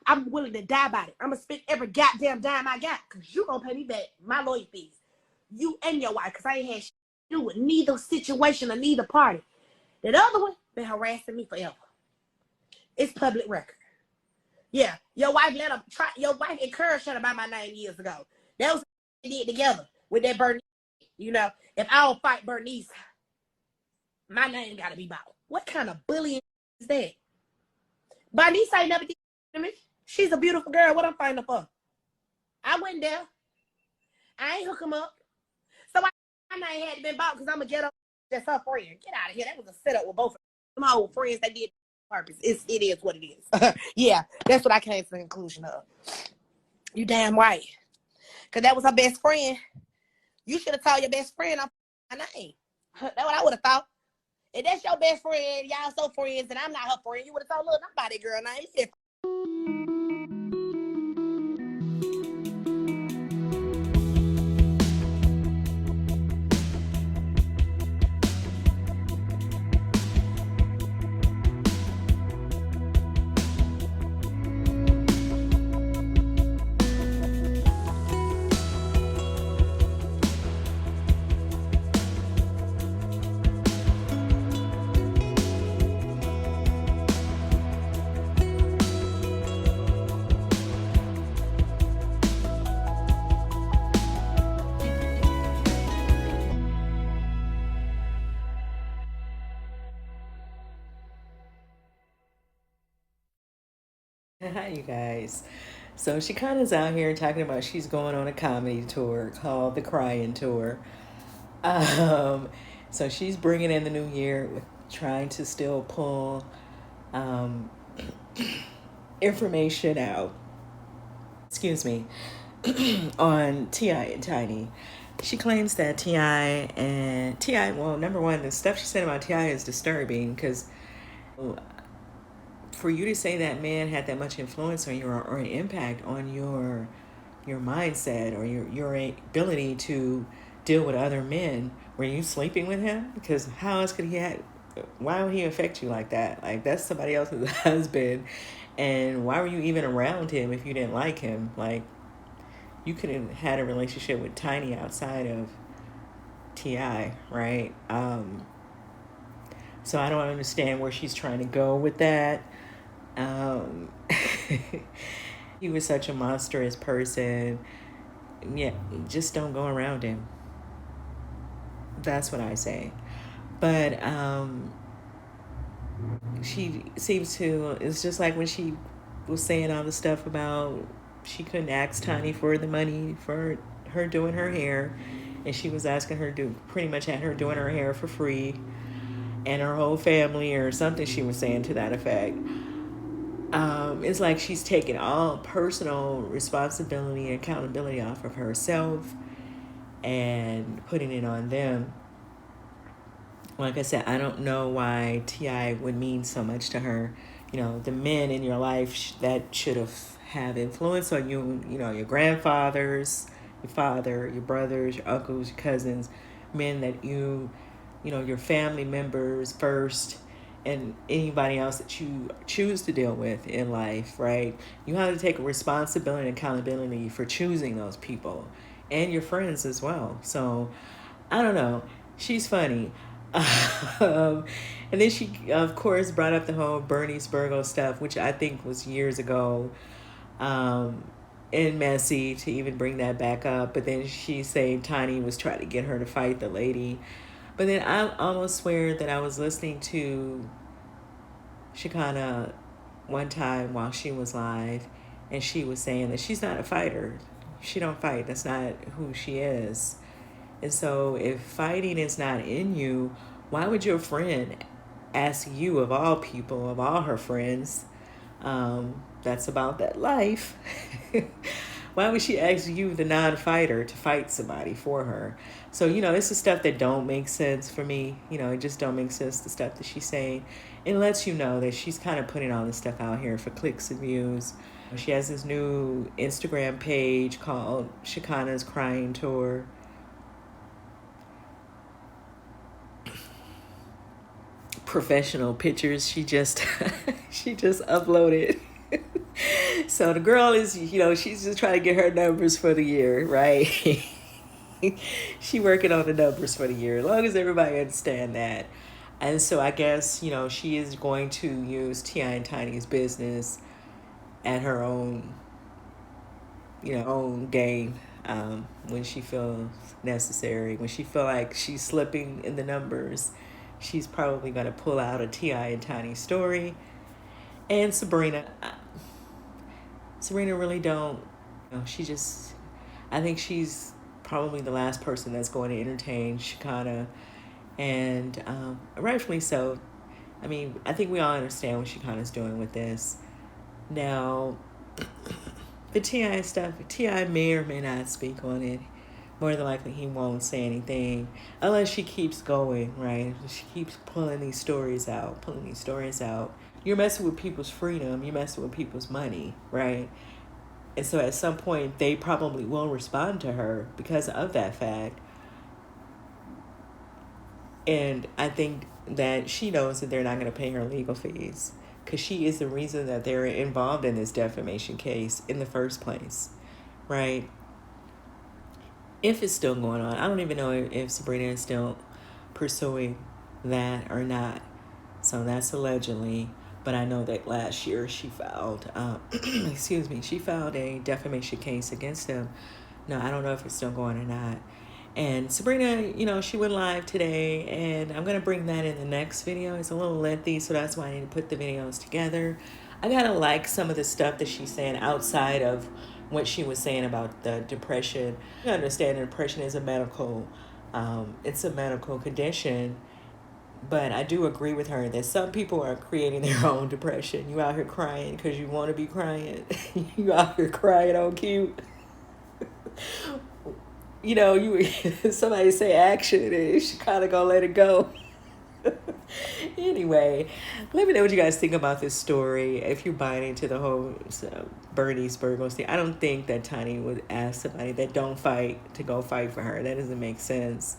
I'm willing to die about it. I'm gonna spend every goddamn dime I got because you gonna pay me back my lawyer fees. You and your wife, because I ain't had shit to do with neither situation or neither party. That other one been harassing me forever. It's public record. Yeah, your wife let her try. Your wife encouraged her to buy my name years ago. That was what they did together with that Bernice. You know, if I don't fight Bernice, my name gotta be bought. What kind of bullying is that? Bernice ain't never did to me. She's a beautiful girl. What I'm fighting for? I went there. I ain't hook him up. So my name had to been bought because I'm gonna get up. That's her friend. Get out of here. That was a setup with both of them. My old friends. They did purpose. It is what it is. Yeah, that's what I came to the conclusion of. You damn right. Because that was her best friend. You should have told your best friend I'm my name. That's what I would have thought. If that's your best friend, y'all so friends, and I'm not her friend, you would have told, look, nobody girl name. Hi, you guys. So Shekinah's out here talking about she's going on a comedy tour called the Crying Tour. Um, so she's bringing in the new year with trying to still pull um, information out. Excuse me, on Ti and Tiny. She claims that Ti, well, number one, the stuff she said about Ti is disturbing because for you to say that man had that much influence on you or an impact on your mindset or your ability to deal with other men, were you sleeping with him? Because how else could he have, why would he affect you like that? Like, that's somebody else's husband, and why were you even around him if you didn't like him? Like, you could have had a relationship with Tiny outside of Ti, right? So I don't understand where she's trying to go with that. um he was such a monstrous person. Yeah, just don't go around him. That's what I say. But she seems to, it's just like when she was saying all the stuff about she couldn't ask Tiny for the money for her doing her hair, and she was asking her to pretty much had her doing her hair for free, and her whole family or something she was saying to that effect. It's like she's taking all personal responsibility and accountability off of herself and putting it on them. Like I said, I don't know why Ti would mean so much to her. You know, the men in your life that should have influence on you. You know, your grandfathers, your father, your brothers, your uncles, your cousins, men that you know, your family members first, and anybody else that you choose to deal with in life, right? You have to take a responsibility and accountability for choosing those people and your friends as well. So I don't know. She's funny. um, and then she, of course, brought up the whole Bernice Burgos stuff, which I think was years ago, um, and messy to even bring that back up. But then she said Tiny was trying to get her to fight the lady. But then I almost swear that I was listening to Shekinah one time while she was live, and she was saying that she's not a fighter. She don't fight. That's not who she is. And so if fighting is not in you, why would your friend ask you, of all people, of all her friends, that's about that life, why would she ask you, the non-fighter, to fight somebody for her? So, you know, this is stuff that don't make sense for me. You know, it just don't make sense, the stuff that she's saying. It lets you know that she's kind of putting all this stuff out here for clicks and views. She has this new Instagram page called Shekinah's Crying Tour. Professional pictures she just she just uploaded. So the girl is, she's just trying to get her numbers for the year, right? She working on the numbers for the year, as long as everybody understand that. And so I guess, she is going to use T.I. and Tiny's business at her own, own game, when she feels necessary. When she feel like she's slipping in the numbers, she's probably going to pull out a T.I. and Tiny story. And Sabrina really don't, she just, I think she's probably the last person that's going to entertain Shekinah, and rightfully so. I mean, I think we all understand what Shekinah's doing with this. Now, the T.I. stuff, T.I. may or may not speak on it. More than likely, he won't say anything unless she keeps going, right? She keeps pulling these stories out. You're messing with people's freedom. You're messing with people's money, right? And so at some point, they probably will respond to her because of that fact. And I think that she knows that they're not going to pay her legal fees because she is the reason that they're involved in this defamation case in the first place, right? If it's still going on. I don't even know if Sabrina is still pursuing that or not. So that's allegedly. But I know that last year she filed, she filed a defamation case against him. No, I don't know if it's still going or not. And Sabrina, she went live today, and I'm going to bring that in the next video. It's a little lengthy, so that's why I need to put the videos together. I got to like some of the stuff that she's saying outside of what she was saying about the depression. You understand that depression is it's a medical condition. But I do agree with her that some people are creating their own depression. You out here crying because you want to be crying. You out here crying on cute. Somebody say action, and she kind of gonna let it go. Anyway, let me know what you guys think about this story. If you're buying into the whole Bernice Burgos thing, I don't think that Tiny would ask somebody that don't fight to go fight for her. That doesn't make sense.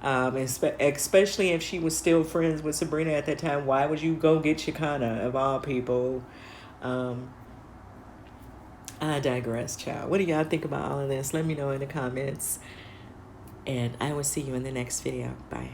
Especially if she was still friends with Sabrina at that time. Why would you go get Shekinah of all people? I digress, child. What do y'all think about all of this? Let me know in the comments. And I will see you in the next video. Bye.